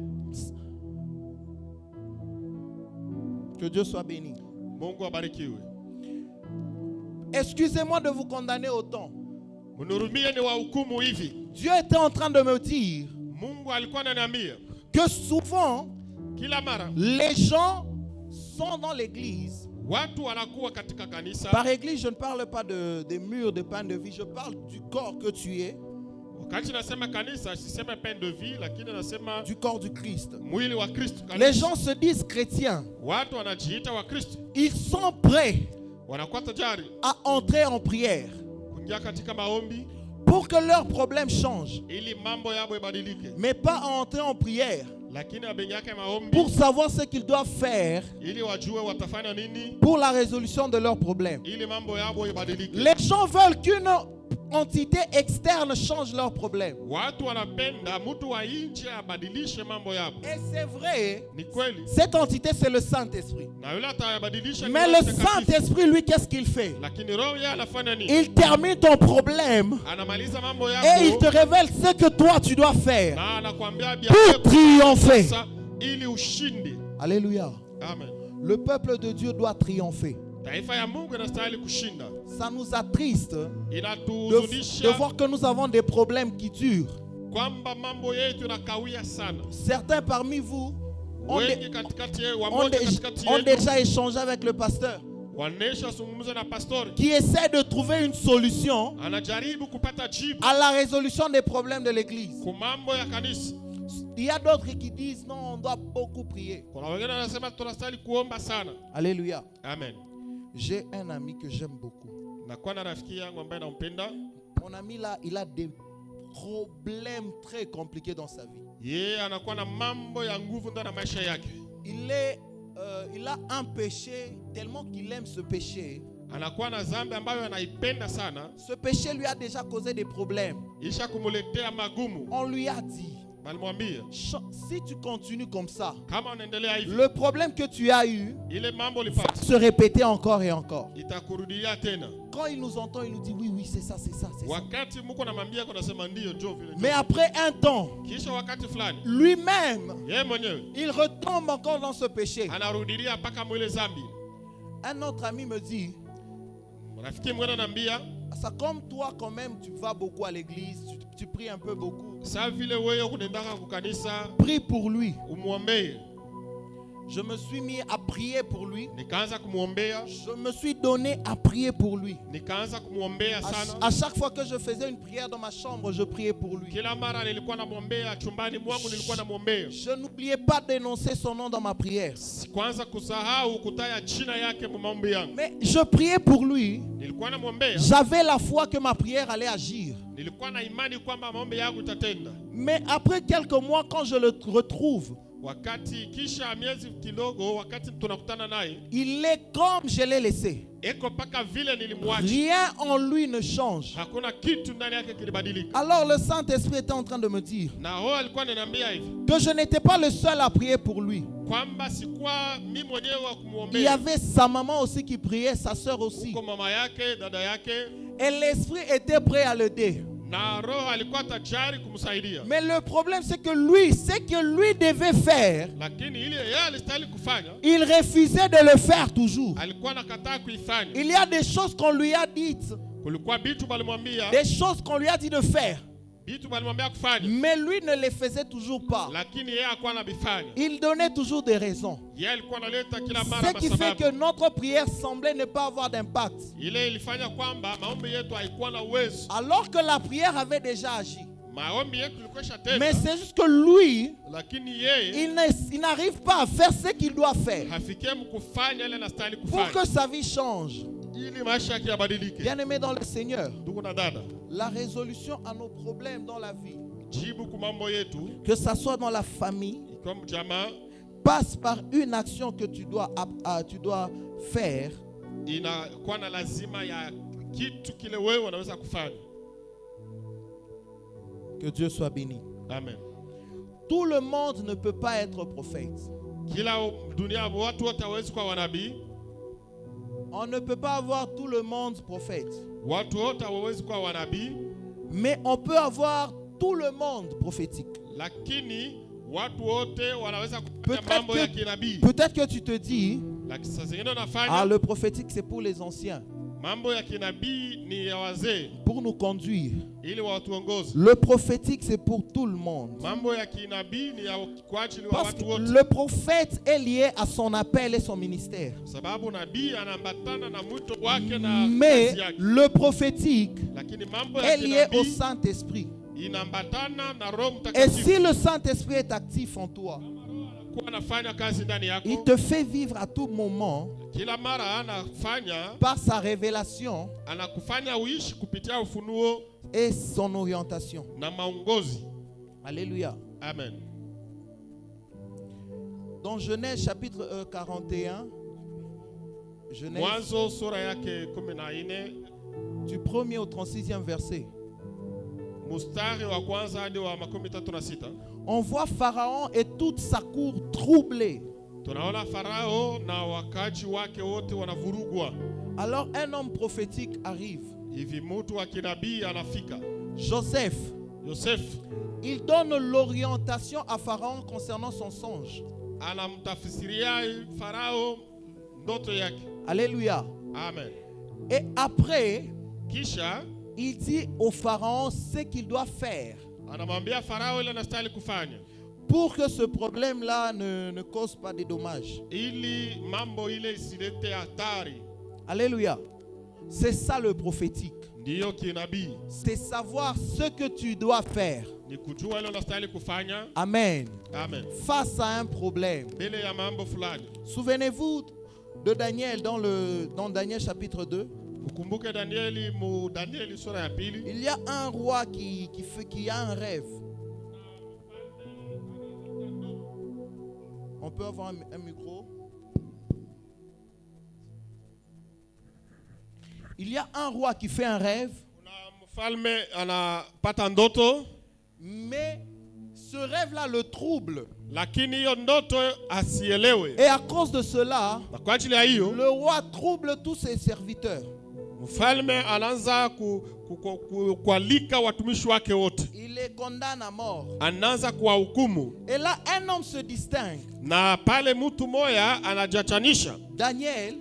Que Dieu soit béni. Excusez-moi de vous condamner autant. Dieu était en train de me dire que souvent les gens sont dans l'église. Par église, je ne parle pas des murs de pain de vie, je parle du corps que tu es. Du corps du Christ. Les gens se disent chrétiens. Ils sont prêts à entrer en prière pour que leurs problèmes changent, mais pas à entrer en prière pour savoir ce qu'ils doivent faire pour la résolution de leurs problèmes. Les gens veulent entités externes changent leurs problèmes. Et c'est vrai, cette entité c'est le Saint-Esprit. Mais le Saint-Esprit, lui, qu'est-ce qu'il fait? Il termine ton problème et il te révèle ce que toi tu dois faire pour triompher. Alléluia. Amen. Le peuple de Dieu doit triompher. Ça nous attriste de voir que nous avons des problèmes qui durent. Certains parmi vous ont déjà échangé avec le pasteur qui essaie de trouver une solution à la résolution des problèmes de l'église. Il y a d'autres qui disent non, on doit beaucoup prier. Alléluia. Amen. J'ai un ami que j'aime beaucoup. Mon ami là, il a des problèmes très compliqués dans sa vie. Il a un péché tellement qu'il aime ce péché. Ce péché lui a déjà causé des problèmes. On lui a dit, si tu continues comme ça, le problème que tu as eu va se répéter encore et encore. Quand il nous entend, il nous dit oui, c'est ça, c'est ça, c'est ça. Mais après un temps, lui-même, il retombe encore dans ce péché. Un autre ami me dit, ça, comme toi quand même tu vas beaucoup à l'église, tu pries un peu beaucoup, prie pour lui. Je me suis mis à prier pour lui. Je me suis donné à prier pour lui. À chaque fois que je faisais une prière dans ma chambre, je priais pour lui. Je n'oubliais pas d'énoncer son nom dans ma prière. Mais je priais pour lui. J'avais la foi que ma prière allait agir. Mais après quelques mois, quand je le retrouve, il est comme je l'ai laissé. Rien en lui ne change. Alors le Saint-Esprit était en train de me dire que je n'étais pas le seul à prier pour lui. Il y avait sa maman aussi qui priait, sa soeur aussi. Et l'Esprit était prêt à l'aider. Mais le problème c'est que lui, ce que lui devait faire, il refusait de le faire toujours. Il y a des choses qu'on lui a dites, des choses qu'on lui a dit de faire, mais lui ne les faisait toujours pas. Il donnait toujours des raisons. Ce qui fait que notre prière semblait ne pas avoir d'impact, alors que la prière avait déjà agi. Mais c'est juste que lui, il n'arrive pas à faire ce qu'il doit faire pour que sa vie change. Bien-aimé dans le Seigneur, la résolution à nos problèmes dans la vie, que ce soit dans la famille, passe par une action que tu dois faire. Que Dieu soit béni. Amen. Tout le monde ne peut pas être prophète. On ne peut pas avoir tout le monde prophète. Mais on peut avoir tout le monde prophétique. Peut-être que tu te dis, le prophétique c'est pour les anciens, pour nous conduire. Le prophétique c'est pour tout le monde. Parce que le prophète est lié à son appel et son ministère. Mais le prophétique est lié au Saint-Esprit. Et si le Saint-Esprit est actif en toi, il te fait vivre à tout moment par sa révélation et son orientation. Alléluia. Amen. Dans Genèse chapitre 41, 1er au 36e verset. On voit Pharaon et toute sa cour troublée. Alors un homme prophétique arrive. Joseph. Il donne l'orientation à Pharaon concernant son songe. Alléluia. Amen. Et après, il dit au Pharaon ce qu'il doit faire pour que ce problème-là ne cause pas de dommages. Alléluia. C'est ça le prophétique. C'est savoir ce que tu dois faire. Amen. Amen. Face à un problème. Souvenez-vous de Daniel dans Daniel chapitre 2. Il y a un roi qui a un rêve. On peut avoir un micro. Il y a un roi qui fait un rêve. Mais ce rêve-là le trouble. Et à cause de cela, le roi trouble tous ses serviteurs. Il les condamne à mort. Et là, un homme se distingue. Daniel,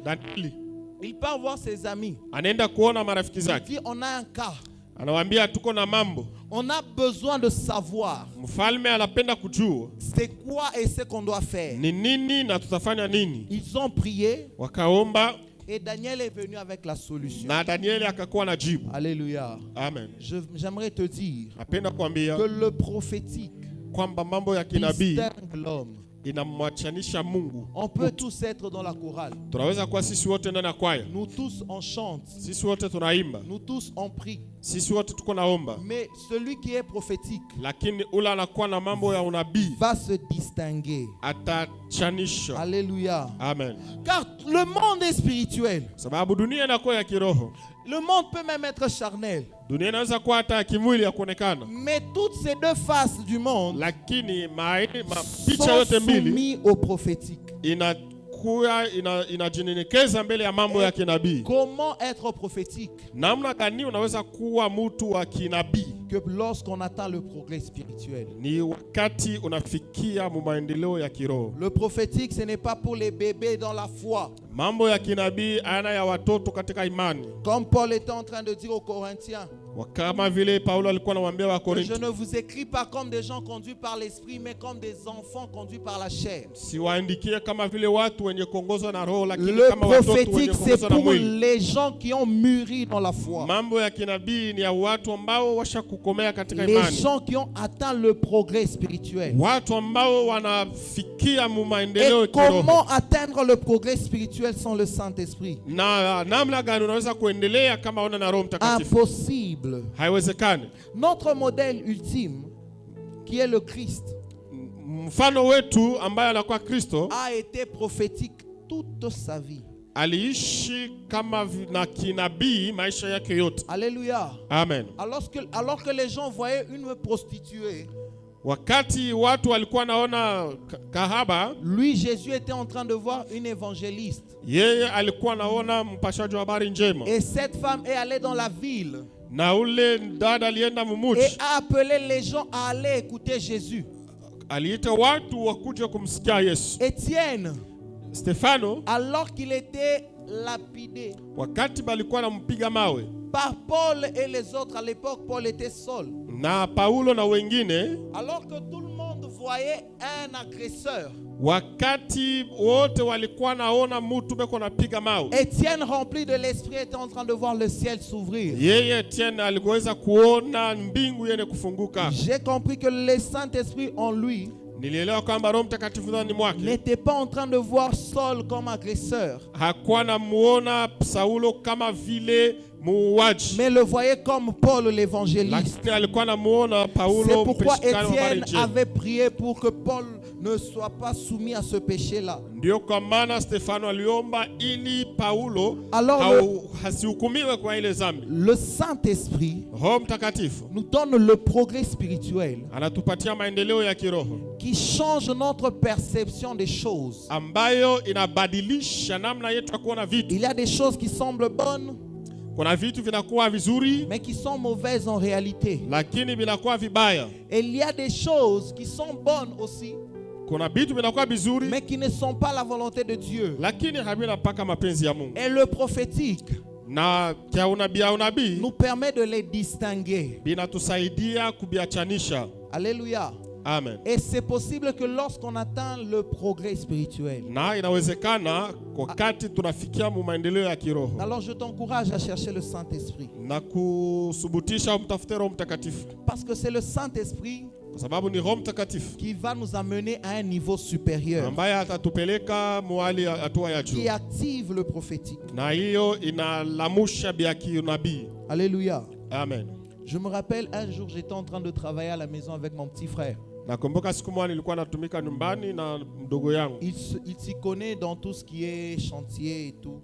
il part voir ses amis. Il dit, on a un cas. On a besoin de savoir c'est quoi et ce qu'on doit faire. Ils ont prié. Et Daniel est venu avec la solution. Alléluia. Amen. J'aimerais te dire que le prophétique distingue l'homme. On peut tous être dans la chorale. Nous tous on chante. Nous tous on prie. Mais celui qui est prophétique va se distinguer. Alléluia. Amen. Car le monde est spirituel. Le monde peut même être charnel. Mais toutes ces deux faces du monde sont soumises au prophétique. Comment être prophétique? Que lorsqu'on atteint le progrès spirituel. Le prophétique, ce n'est pas pour les bébés dans la foi. Comme Paul était en train de dire aux Corinthiens, je ne vous écris pas comme des gens conduits par l'esprit, mais comme des enfants conduits par la chair. Le prophétique, c'est pour les gens qui ont mûri dans la foi. Les gens qui ont atteint le progrès spirituel. Et comment atteindre le progrès spirituel sans le Saint-Esprit? Impossible. Notre modèle ultime, qui est le Christ, a été prophétique toute sa vie. Alléluia. Amen. Alors que les gens voyaient une prostituée, lui, Jésus, était en train de voir une évangéliste. Et cette femme est allée dans la ville et a appelé les gens à aller écouter Jésus. Étienne, Stefano, alors qu'il était lapidé par Paul et les autres, à l'époque Paul était seul. Alors que tout le monde voyait un agresseur, Étienne, rempli de l'esprit, était en train de voir le ciel s'ouvrir. J'ai compris que le Saint-Esprit en lui n'était pas en train de voir Saul comme agresseur, mais le voyait comme Paul l'évangéliste. C'est pourquoi Étienne avait prié pour que Paul ne sois pas soumis à ce péché-là. Ndio kwa maana Stefano aliomba ili Paulo hasihukumiwe kwa ile dhambi. Le Saint-Esprit Roho Mtakatifu nous donne le progrès spirituel anatupatia maendeleo ya kiroho qui change notre perception des choses. Ambayo inabadilisha namna yetu ya kuona vitu. Il y a des choses qui semblent bonnes, kuna vitu vinakuwa vizuri mais qui sont mauvaises en réalité. Lakini vinakuwa vibaya. Et il y a des choses qui sont bonnes aussi, kuna vitu vinakuwa vizuri, mais qui ne sont pas la volonté de Dieu. Lakini havina paka mapenzi ya Mungu. Et le prophétique na kia unabii nous permet de les distinguer. Binatusaidia kubiachanisha. Alléluia. Amen. Et c'est possible que lorsqu'on atteint le progrès spirituel, na inawezekana wakati tunafikia maendeleo ya kiroho, alors je t'encourage à chercher le Saint-Esprit. Na kusubutisha umtafute Roho Mtakatifu. Parce que c'est le Saint-Esprit kwa sababu ni Roho Mtakatifu qui va nous amener à un niveau supérieur, ambaye atatupeleka mwali hatua ya juu, qui active le prophétique. Na hiyo inalamusha biaki nabii. Alléluia. Amen. Je me rappelle un jour j'étais en train de travailler à la maison avec mon petit frère. Nakumbuka siku moja nilikuwa natumika nyumbani na mdogo yangu. Il s'y connaît dans tout ce qui est chantier et tout.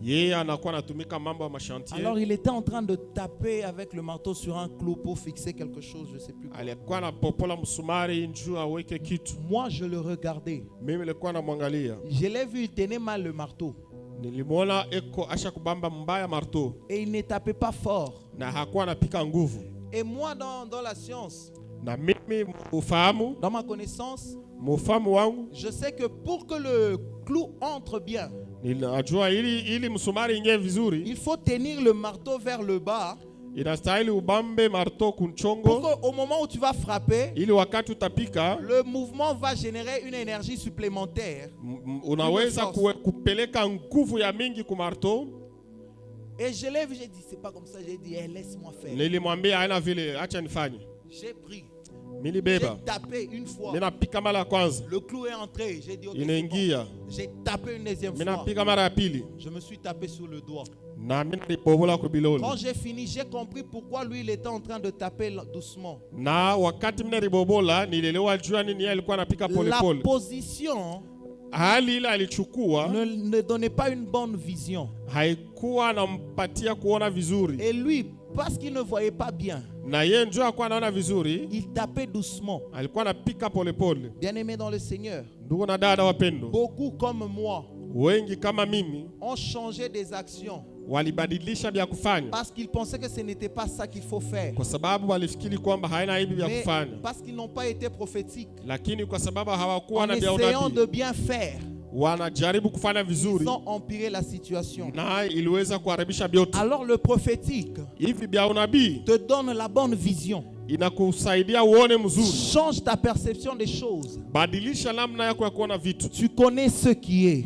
Yeye anakuwa anatumika mambo ya machantier. Alors il était en train de taper avec le marteau sur un clou pour fixer quelque chose, je sais plus quoi. Alikuwa anapopola msumari njoo aweke kitu. Moi je le regardais. Mimi nilikuwa namwangalia. Je l'ai vu, il tenait mal le marteau. Nilimwona eko asha kubamba mbaya marteau. Et il ne tapait pas fort. Na hakuwa anapika nguvu. Et moi dans la science, na mimi ufahamu, dans ma connaissance, ufahamu wangu, je sais que pour que le clou entre bien, ninajua ili msumari ingie vizuri, il faut tenir le marteau vers le bas. Inastahili ubambe marteau kunchongo, pour qu'au moment où tu vas frapper, ili wakati utapika, le mouvement va générer une énergie supplémentaire. Unaweza kupeleka nguvu ya mingi ku marteau. Et je l'ai vu, j'ai dit c'est pas comme ça, j'ai dit laisse-moi faire. Nilimwambia haina vile, acha nifanye. J'ai pris. J'ai tapé une fois. Le clou est entré. J'ai dit ok, bon. J'ai tapé une deuxième fois. Je me suis tapé sur le doigt. Quand j'ai fini, j'ai compris pourquoi lui il était en train de taper doucement. La position ne donnait pas une bonne vision. Et lui, parce qu'il ne voyait pas bien, il tapait doucement. Bien-aimé dans le Seigneur, beaucoup comme moi ont changé des actions parce qu'ils pensaient que ce n'était pas ça qu'il faut faire. Mais parce qu'ils n'ont pas été prophétiques, en essayant de bien faire, ils ont empiré la situation. Alors le prophétique te donne la bonne vision. Change ta perception des choses. Tu connais ce qui est.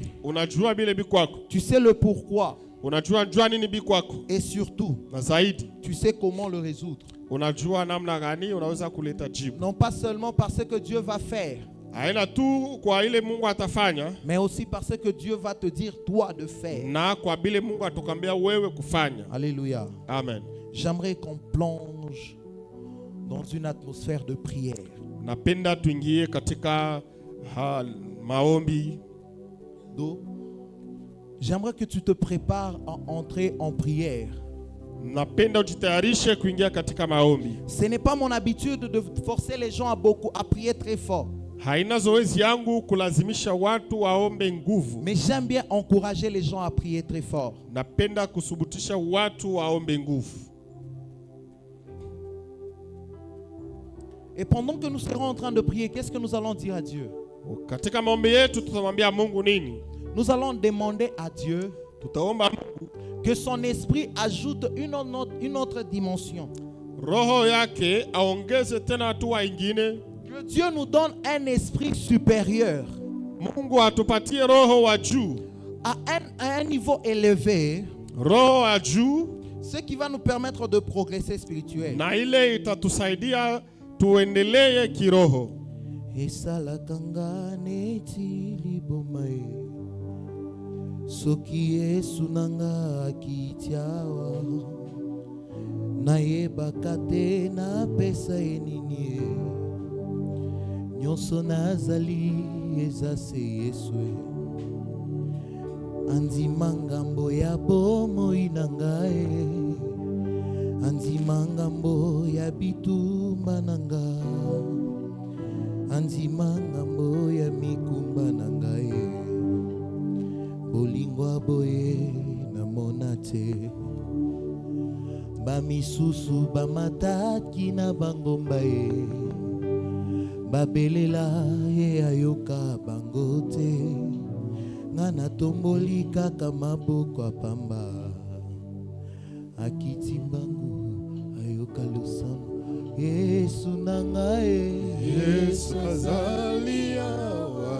Tu sais le pourquoi. Et surtout, tu sais comment le résoudre. Non pas seulement parce que Dieu va faire, mais aussi parce que Dieu va te dire toi de faire. Alléluia. Amen. J'aimerais qu'on plonge dans une atmosphère de prière. J'aimerais que tu te prépares à entrer en prière. Ce n'est pas mon habitude de forcer les gens à prier très fort. Mais j'aime bien encourager les gens à prier très fort. Et pendant que nous serons en train de prier, qu'est-ce que nous allons dire à Dieu? Nous allons demander à Dieu que son esprit ajoute une autre dimension. Que Dieu nous donne un esprit supérieur à un niveau élevé, ce qui va nous permettre de progresser spirituellement. Soki Yesu nanga kitiawa na yebaka te na pesa enini nyonso nazali ezase yeswe andima ngambo ya bomoi na ngai andima ngambo ya bitumba na ngai andima ngambo ya mikumba na ngai bolingwa boye na monate bamisusu bamataki na bangomba ye babelela ye ayoka bango te nga natomboli kaka maboko apamba akiti mbangu ayoka losambo Yesu na ngai Yesu azali awa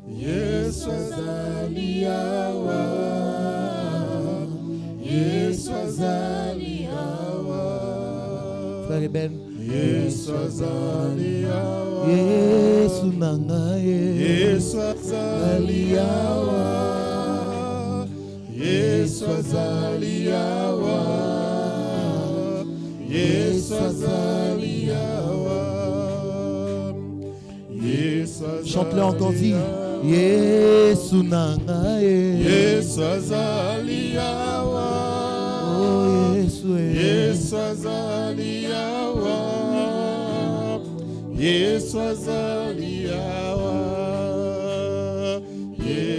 Yesu azali awa Yesu azali awa Frère Ben Yesu azali awa Yesu na ngai Yesu azali awa Yesu azali awa Yesu azali awa Yesu azali chante-le encore, dit Yesu na ngai Yesu azali awa oh Yesu Yesu azali awa Yesu azali awa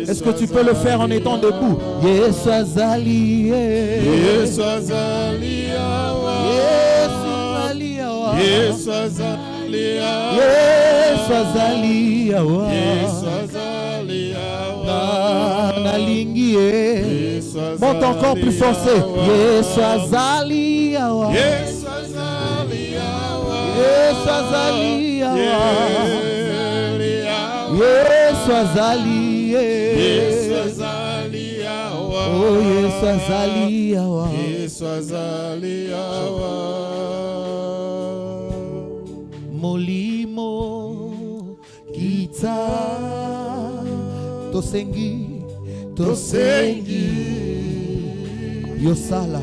Est-ce que tu peux le faire en étant debout? Yesu azali Yesu azali awa Yesu azali awa Yesu azali awa Yesu azali awa Yesu azali awa nalingi monte encore plus forcé Yesu azali awa Yesu azali awa Yesu azali awa Yesu azali Yesu azali awa oh Yesu azali awa Yesu azali awa molimo kita tosengi yosala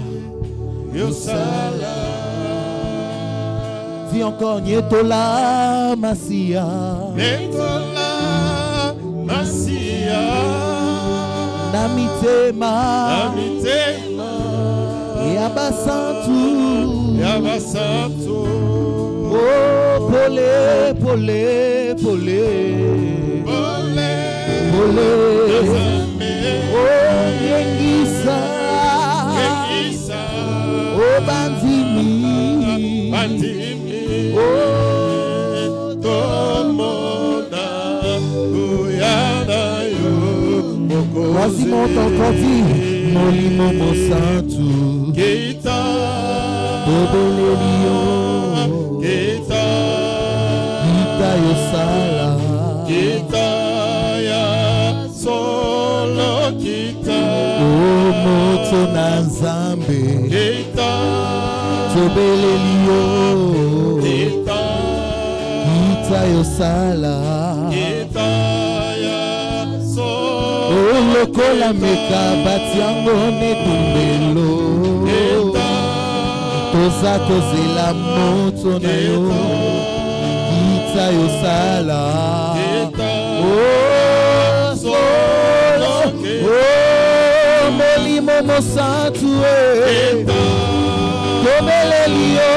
dis encore nyetola masia na mitema ya basantu oh pole oh yengisa oh bandimi oh tomona uyana yo vas-y monte encore dit molimo mosantu kita bobelelio kita yosala kita ya solo kita o moto na nzambe kita tobelelio kita yosala kita ya solo o lokola meka batiango netumbelo toza kozela moto na yo kita yosala oh solo oh molimo mosantu tobelelio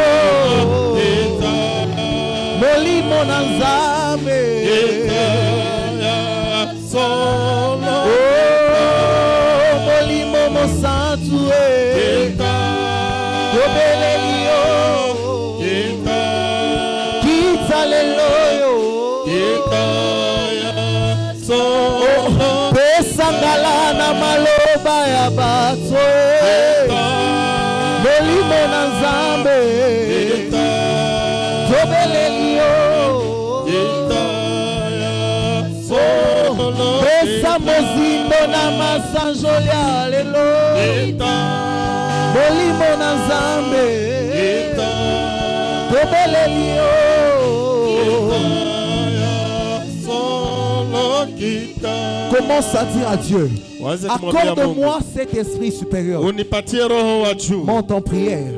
molimo na nzambe solo oh molimo mosantu tobelelio kita leloyo pesangala na maloba ya bato molimo na nzambe tobelelio pesa mozindo na masanjoli ya lelo molimo na nzambe tobelelio commence à dire à Dieu accorde-moi cet esprit supérieur monte en prière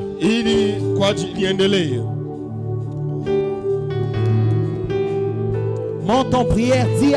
Monte en prière, dis